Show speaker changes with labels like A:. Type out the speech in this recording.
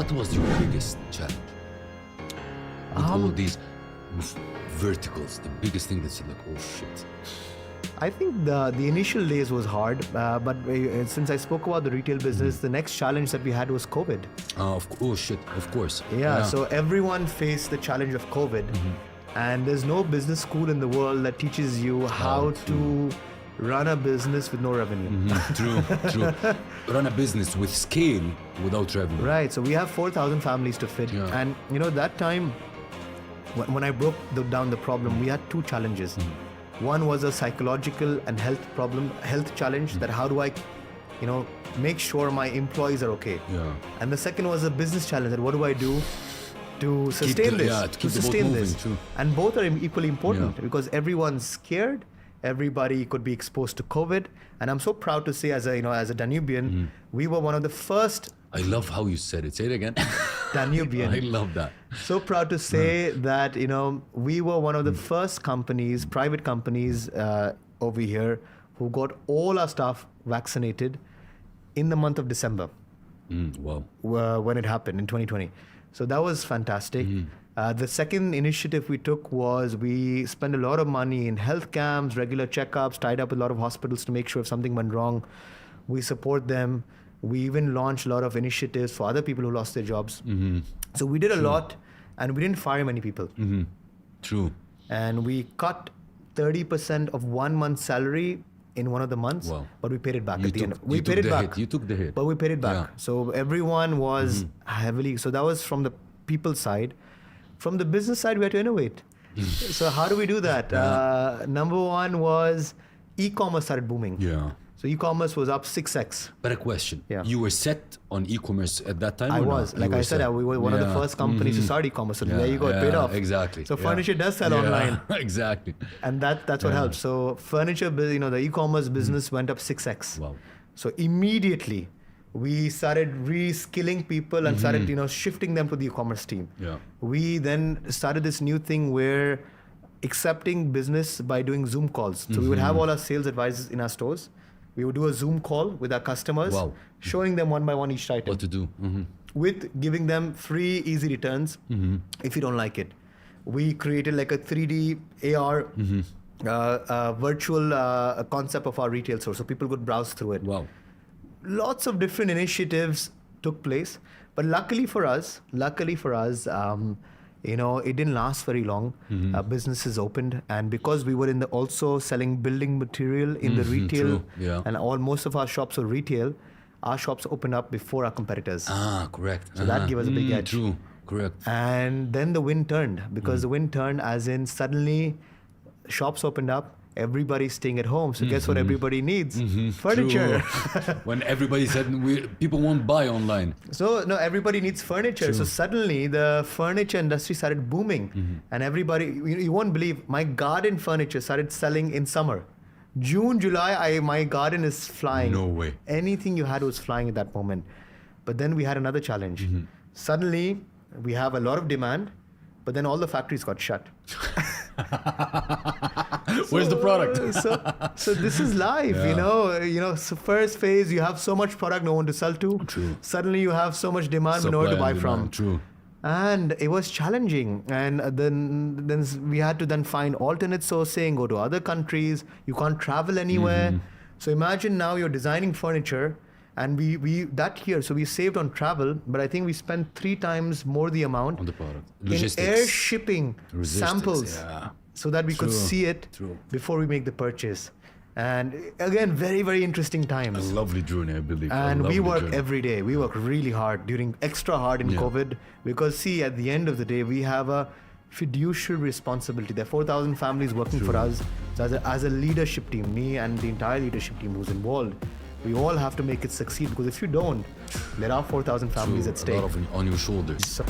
A: What was your biggest challenge? With all these verticals, the biggest thing that you're like, oh shit.
B: I think the initial days was hard, but since I spoke about the retail business, the next challenge that we had was COVID.
A: Oh shit, of course.
B: Yeah, so everyone faced the challenge of COVID, and there's no business school in the world that teaches you how to run a business with no revenue.
A: True. Run a business with scale without revenue.
B: Right, so we have 4,000 families to fit, and that time, when I broke down the problem, we had two challenges. One was a psychological and health challenge, that how do I, make sure my employees are okay.
A: Yeah.
B: And the second was a business challenge, that what do I do to sustain this?
A: to keep the boat moving, true.
B: And both are equally important because everyone's scared. Everybody could be exposed to COVID, and I'm so proud to say, as a Danubian, we were one of the first.
A: I love how you said it. Say it again.
B: Danubian.
A: I love that.
B: So proud to say that we were one of the first companies, private companies over here, who got all our staff vaccinated in the month of December.
A: Wow.
B: When it happened in 2020. So that was fantastic. The second initiative we took was we spent a lot of money in health camps, regular checkups, tied up with a lot of hospitals to make sure if something went wrong, we support them. We even launched a lot of initiatives for other people who lost their jobs. So we did a lot, and we didn't fire many people.
A: True.
B: And we cut 30% of 1 month's salary in one of the months, but we paid it back at the end. We paid it back.
A: You took the hit.
B: But we paid it back.
A: Yeah.
B: So everyone was heavily, so that was from the people side. From the business side, we had to innovate. So how do we do that? Number one was e-commerce started booming.
A: Yeah.
B: So e-commerce was up 6x.
A: But a question.
B: Yeah.
A: You were set on e-commerce at that time?
B: I
A: or
B: was.
A: not?
B: Like I said, we were one of the first companies to start e-commerce. So there you go, it paid off.
A: Exactly.
B: So furniture does sell online.
A: Exactly.
B: And that's what helps. So furniture, the e-commerce business went up 6x.
A: Wow.
B: So immediately we started reskilling people and started, shifting them to the e-commerce team.
A: Yeah.
B: We then started this new thing where accepting business by doing Zoom calls. So we would have all our sales advisors in our stores. We would do a Zoom call with our customers, showing them one by one each item.
A: What to do.
B: With giving them free, easy returns if you don't like it. We created like a 3D AR virtual concept of our retail store, so people could browse through it.
A: Wow.
B: Lots of different initiatives took place, but luckily for us, it didn't last very long. Businesses opened, and because we were also selling building material in the retail, and most of our shops were retail, our shops opened up before our competitors.
A: Correct.
B: So that gave us a big edge.
A: True, correct.
B: And then the wind turned, because the wind turned as in suddenly shops opened up. Everybody's staying at home, so guess what everybody needs? Furniture.
A: When everybody said people won't buy online.
B: So no, everybody needs furniture.
A: True.
B: So suddenly the furniture industry started booming, and everybody, you won't believe, my garden furniture started selling in summer. June, July, my garden is flying.
A: No way.
B: Anything you had was flying at that moment. But then we had another challenge. Suddenly we have a lot of demand, but then all the factories got shut.
A: Where's the product?
B: So this is life, So first phase, you have so much product, no one to sell to.
A: True.
B: Suddenly you have so much demand, but nowhere to buy from.
A: True.
B: And it was challenging. And then we had to then find alternate sourcing, go to other countries. You can't travel anywhere. So imagine now you're designing furniture, and we that year, so we saved on travel, but I think we spent 3 times more the amount
A: on the product.
B: Logistics. In air shipping samples, so that we could see it before we make the purchase. And again, very, very interesting times.
A: A lovely journey, I believe.
B: And we work every day. We work really hard, extra hard in COVID, because see, at the end of the day, we have a fiduciary responsibility. There are 4,000 families working for us. So as a leadership team, me and the entire leadership team who's involved, we all have to make it succeed, because if you don't, there are 4,000 families at stake.
A: A lot on your shoulders.